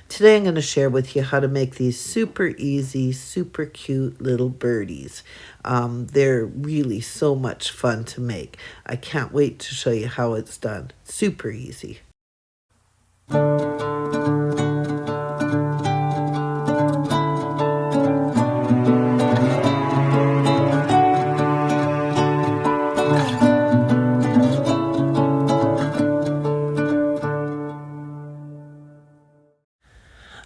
Today I'm going to share with you how to make these super easy, super cute little birdies. They're really so much fun to make. I can't wait to show you how it's done. Super easy.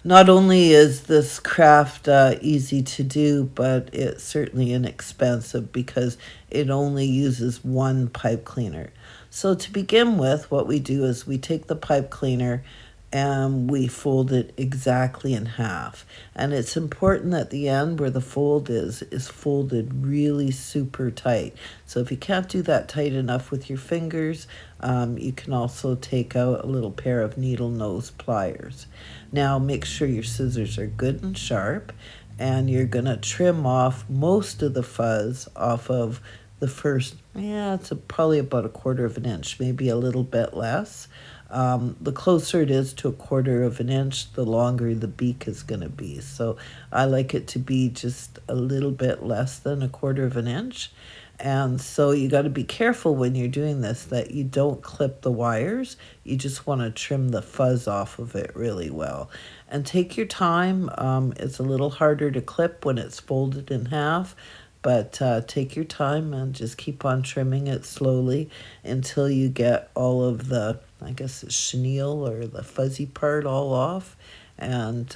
Not only is this craft easy to do, but it's certainly inexpensive because it only uses one pipe cleaner. So to begin with, what we do is we take the pipe cleaner and we fold it exactly in half. And it's important that the end where the fold is folded really super tight. So if you can't do that tight enough with your fingers, you can also take out a little pair of needle nose pliers. Now make sure your scissors are good and sharp, and you're gonna trim off most of the fuzz off of the first, it's probably about 1/4 of an inch, maybe a little bit less. The closer it is to 1/4 of an inch, the longer the beak is going to be. So I like it to be just a little bit less than 1/4 of an inch. And so you got to be careful when you're doing this that you don't clip the wires. You just want to trim the fuzz off of it really well. And take your time. It's a little harder to clip when it's folded in half. But take your time and just keep on trimming it slowly until you get all of the, I guess it's chenille or the fuzzy part all off. And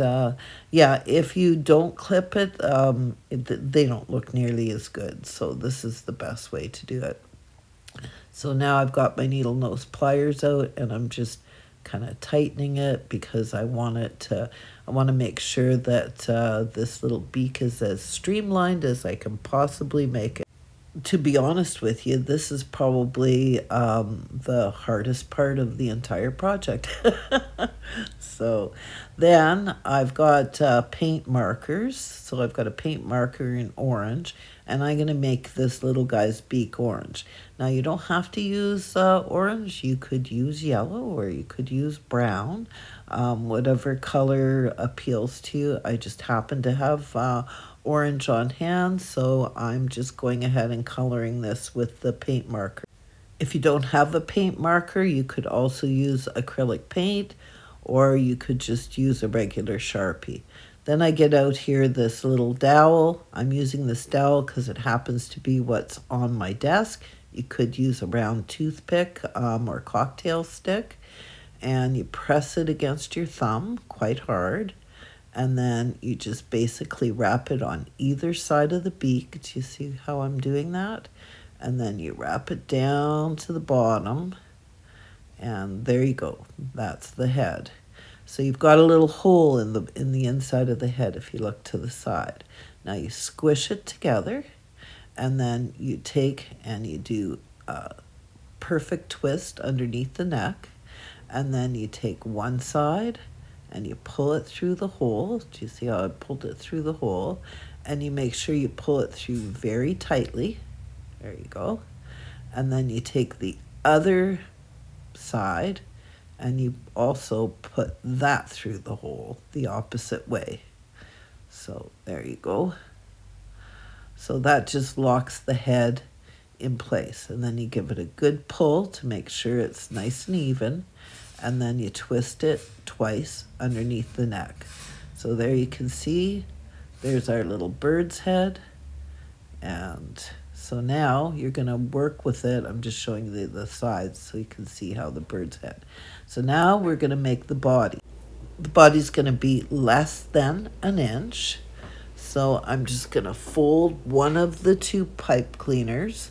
yeah, if you don't clip it, they don't look nearly as good. So this is the best way to do it. So now I've got my needle nose pliers out and I'm just kind of tightening it because I want to make sure that this little beak is as streamlined as I can possibly make it. To be honest with you, this is probably the hardest part of the entire project. So then I've got paint markers. So I've got a paint marker in orange, and I'm going to make this little guy's beak orange. Now you don't have to use orange. You could use yellow or you could use brown, whatever color appeals to you. I just happen to have orange on hand, so I'm just going ahead and coloring this with the paint marker. If you don't have a paint marker, you could also use acrylic paint, or you could just use a regular Sharpie. Then I get out here this little dowel. I'm using this dowel because it happens to be what's on my desk. You could use a round toothpick or cocktail stick, and you press it against your thumb quite hard. And then you just basically wrap it on either side of the beak. Do you see how I'm doing that? And then you wrap it down to the bottom. And there you go. That's the head. So you've got a little hole in the inside of the head if you look to the side. Now you squish it together. And then you take and you do a perfect twist underneath the neck. And then you take one side and you pull it through the hole. Do you see how I pulled it through the hole? And you make sure you pull it through very tightly. There you go. And then you take the other side and you also put that through the hole the opposite way. So there you go. So that just locks the head in place. And then you give it a good pull to make sure it's nice and even. And then you twist it twice underneath the neck. So there you can see, there's our little bird's head. And so now you're going to work with it. I'm just showing you the sides so you can see how the bird's head. So now we're going to make the body. The body's going to be less than an inch. So I'm just going to fold one of the two pipe cleaners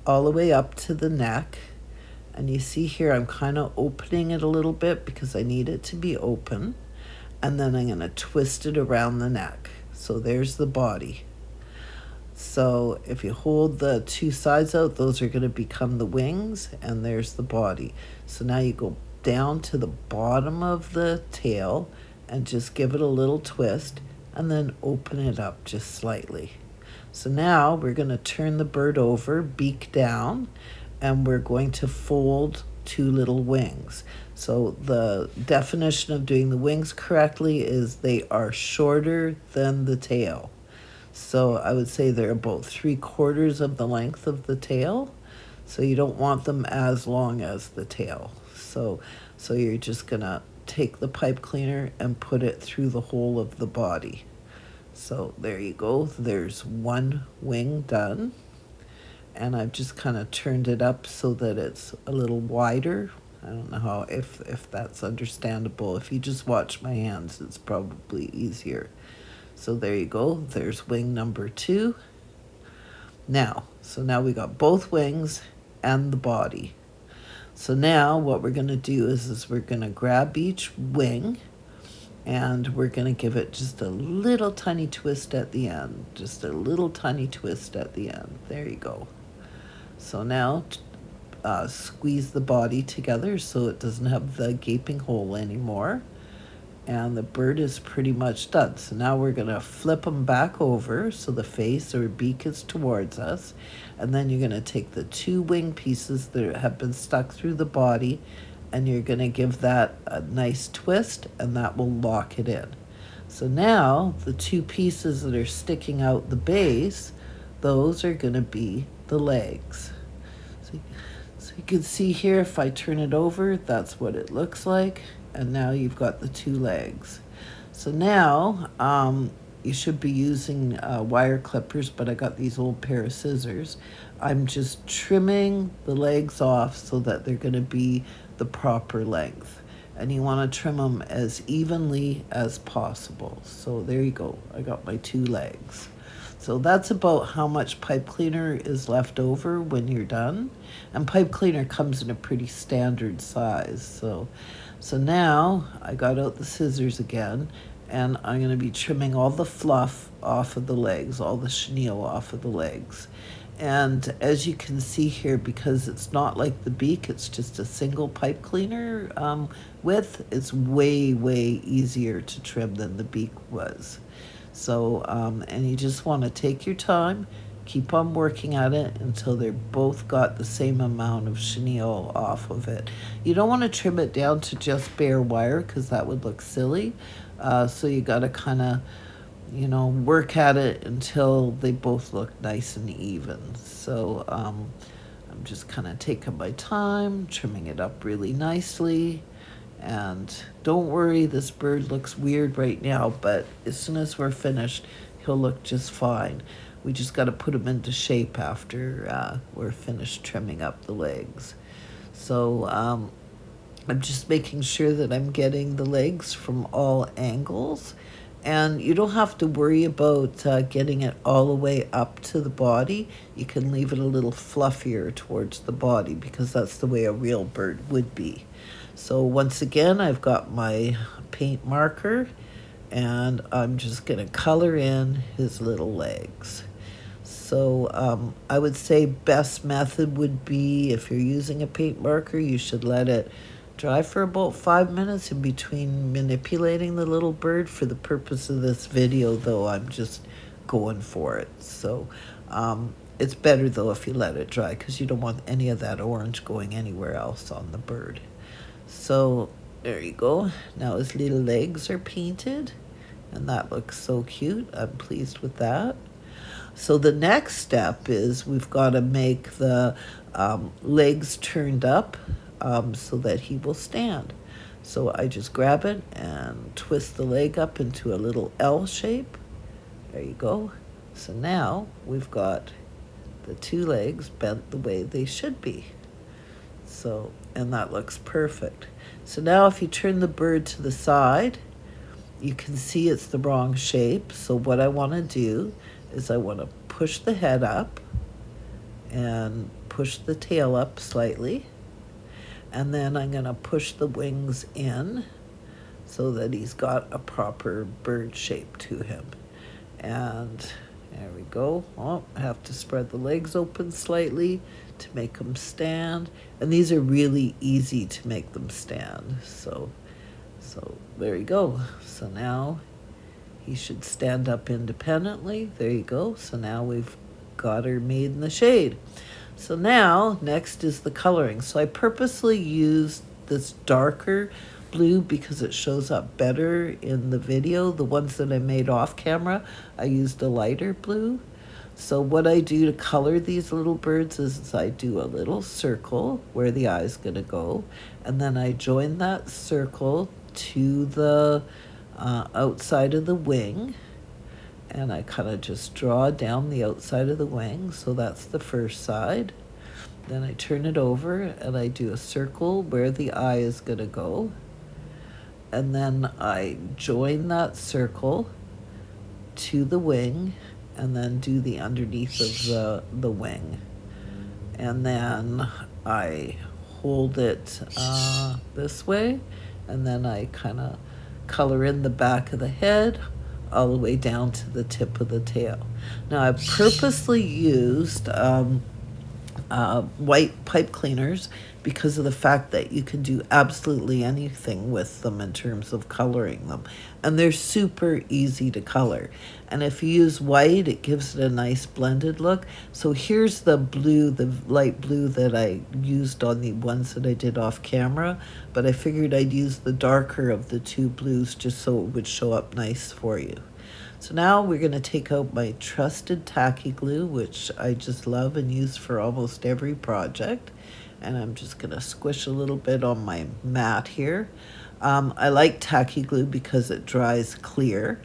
all the way up to the neck. And you see here, I'm kind of opening it a little bit because I need it to be open. And then I'm going to twist it around the neck. So there's the body. So if you hold the two sides out, those are going to become the wings, and there's the body. So now you go down to the bottom of the tail and just give it a little twist and then open it up just slightly. So now we're going to turn the bird over, beak down, and we're going to fold two little wings. So the definition of doing the wings correctly is they are shorter than the tail. So I would say they're about 3/4 of the length of the tail. So you don't want them as long as the tail. So you're just gonna take the pipe cleaner and put it through the whole of the body. So there you go. There's one wing done. And I've just kind of turned it up so that it's a little wider. I don't know how, if that's understandable. If you just watch my hands, it's probably easier. So there you go. There's wing number 2. So now we got both wings and the body. So now what we're going to do is we're going to grab each wing and we're going to give it just a little tiny twist at the end. Just a little tiny twist at the end. There you go. So now squeeze the body together so it doesn't have the gaping hole anymore. And the bird is pretty much done. So now we're going to flip them back over so the face or beak is towards us. And then you're going to take the 2 wing pieces that have been stuck through the body and you're going to give that a nice twist and that will lock it in. So now the 2 pieces that are sticking out the base, those are going to be the legs. So you can see here, if I turn it over, that's what it looks like. And now you've got the 2 legs. So now you should be using wire clippers, but I got these old pair of scissors. I'm just trimming the legs off so that they're going to be the proper length. And you want to trim them as evenly as possible. So there you go. I got my 2 legs. So that's about how much pipe cleaner is left over when you're done. And pipe cleaner comes in a pretty standard size. So now I got out the scissors again and I'm going to be trimming all the fluff off of the legs, all the chenille off of the legs. And as you can see here, because it's not like the beak, it's just a single pipe cleaner width, it's way, way easier to trim than the beak was. So, and you just want to take your time, keep on working at it until they're both got the same amount of chenille off of it. You don't want to trim it down to just bare wire because that would look silly. So you got to kind of, work at it until they both look nice and even. So I'm just kind of taking my time, trimming it up really nicely. And don't worry, this bird looks weird right now, but as soon as we're finished, he'll look just fine. We just got to put him into shape after we're finished trimming up the legs. So I'm just making sure that I'm getting the legs from all angles. And you don't have to worry about getting it all the way up to the body. You can leave it a little fluffier towards the body because that's the way a real bird would be. So once again, I've got my paint marker and I'm just going to color in his little legs. So I would say best method would be, if you're using a paint marker, you should let it dry for about 5 minutes in between manipulating the little bird. For the purpose of this video, though, I'm just going for it. So it's better, though, if you let it dry because you don't want any of that orange going anywhere else on the bird. So there you go. Now his little legs are painted and that looks so cute. I'm pleased with that. So the next step is we've got to make the legs turned up so that he will stand. So I just grab it and twist the leg up into a little L shape. There you go. So now we've got the 2 legs bent the way they should be. So, and that looks perfect. So now if you turn the bird to the side, you can see it's the wrong shape. So what I want to do is I want to push the head up and push the tail up slightly. And then I'm going to push the wings in so that he's got a proper bird shape to him. And there we go. Oh, I have to spread the legs open slightly to make them stand. And these are really easy to make them stand. So there you go. So now he should stand up independently. There you go. So now we've got her made in the shade. So now, next is the coloring. So I purposely used this darker blue because it shows up better in the video. The ones that I made off camera, I used a lighter blue. So what I do to color these little birds is I do a little circle where the eye's gonna go, and then I join that circle to the outside of the wing, and I kind of just draw down the outside of the wing. So that's the first side. Then I turn it over and I do a circle where the eye is going to go. And then I join that circle to the wing and then do the underneath of the wing. And then I hold it this way, and then I kind of color in the back of the head all the way down to the tip of the tail. Now I purposely used white pipe cleaners because of the fact that you can do absolutely anything with them in terms of coloring them. And they're super easy to color. And if you use white, it gives it a nice blended look. So here's the blue, the light blue that I used on the ones that I did off camera. But I figured I'd use the darker of the two blues just so it would show up nice for you. So now we're going to take out my trusted tacky glue, which I just love and use for almost every project. And I'm just going to squish a little bit on my mat here. I like tacky glue because it dries clear.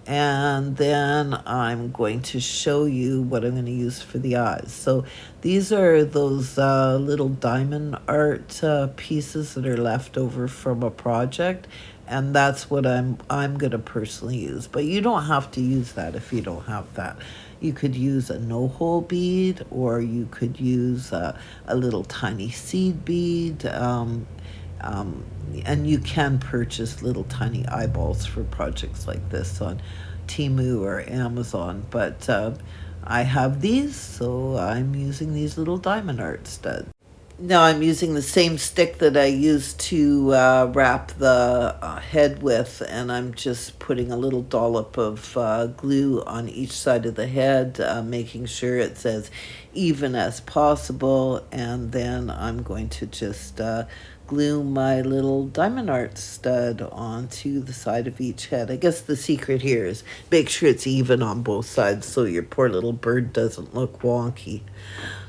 And then I'm going to show you what I'm going to use for the eyes. So these are those little diamond art pieces that are left over from a project, and that's what I'm going to personally use. But you don't have to use that if you don't have that. You could use a no-hole bead, or you could use a little tiny seed bead. And you can purchase little tiny eyeballs for projects like this on Temu or Amazon. But I have these, so I'm using these little diamond art studs. Now I'm using the same stick that I used to wrap the head with, and I'm just putting a little dollop of glue on each side of the head, making sure it's as even as possible, and then I'm going to just glue my little diamond art stud onto the side of each head. I guess the secret here is make sure it's even on both sides so your poor little bird doesn't look wonky.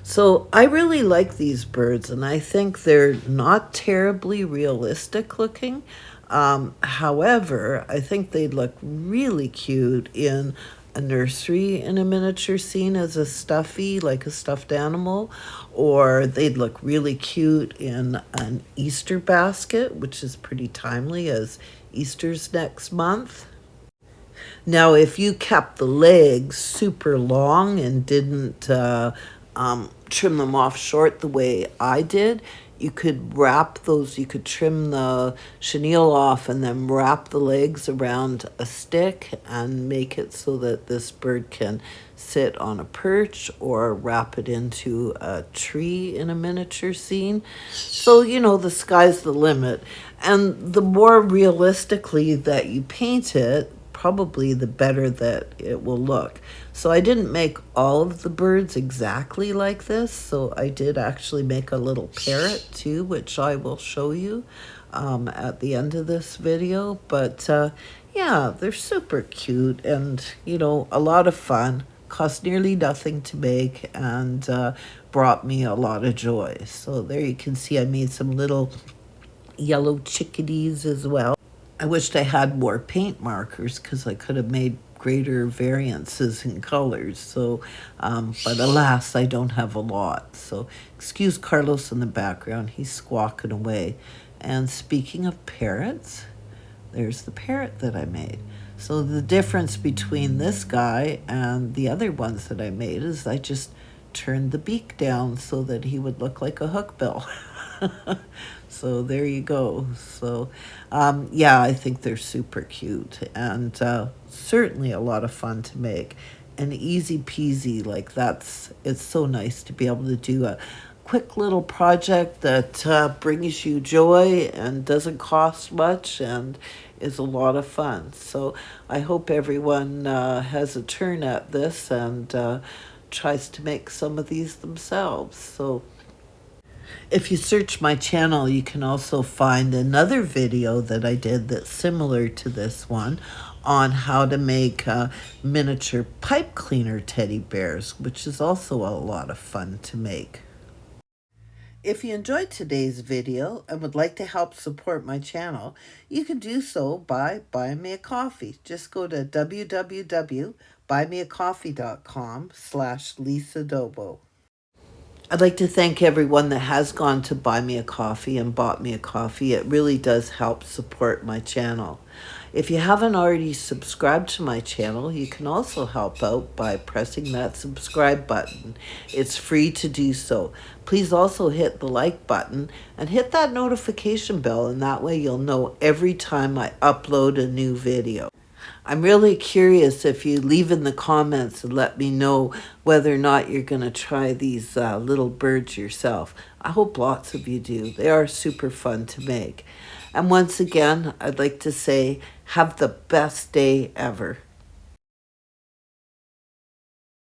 So I really like these birds, and I think they're not terribly realistic looking. However, I think they'd look really cute in a nursery in a miniature scene as a stuffy, like a stuffed animal, or they'd look really cute in an Easter basket, which is pretty timely as Easter's next month. Now, if you kept the legs super long and didn't trim them off short the way I did, you could wrap those, you could trim the chenille off and then wrap the legs around a stick and make it so that this bird can sit on a perch, or wrap it into a tree in a miniature scene. So, the sky's the limit. And the more realistically that you paint it, probably the better that it will look. So I didn't make all of the birds exactly like this. So I did actually make a little parrot too, which I will show you at the end of this video. But yeah, they're super cute and, a lot of fun. Cost nearly nothing to make, and brought me a lot of joy. So there you can see I made some little yellow chickadees as well. I wished I had more paint markers because I could have made greater variances in colors. So, but alas, I don't have a lot. So excuse Carlos in the background. He's squawking away. And speaking of parrots, there's the parrot that I made. So the difference between this guy and the other ones that I made is I just turned the beak down so that he would look like a hookbill. So there you go. So yeah, I think they're super cute, and certainly a lot of fun to make, and easy peasy. Like it's so nice to be able to do a quick little project that brings you joy and doesn't cost much and is a lot of fun. So I hope everyone has a turn at this and tries to make some of these themselves. So if you search my channel, you can also find another video that I did that's similar to this one on how to make miniature pipe cleaner teddy bears, which is also a lot of fun to make. If you enjoyed today's video and would like to help support my channel, you can do so by buying me a coffee. Just go to www.buymeacoffee.com/Lisa Dobo. I'd like to thank everyone that has gone to buy me a coffee and bought me a coffee. It really does help support my channel. If you haven't already subscribed to my channel, you can also help out by pressing that subscribe button. It's free to do so. Please also hit the like button and hit that notification bell, and that way you'll know every time I upload a new video. I'm really curious if you leave in the comments and let me know whether or not you're going to try these little birds yourself. I hope lots of you do. They are super fun to make. And once again, I'd like to say, have the best day ever.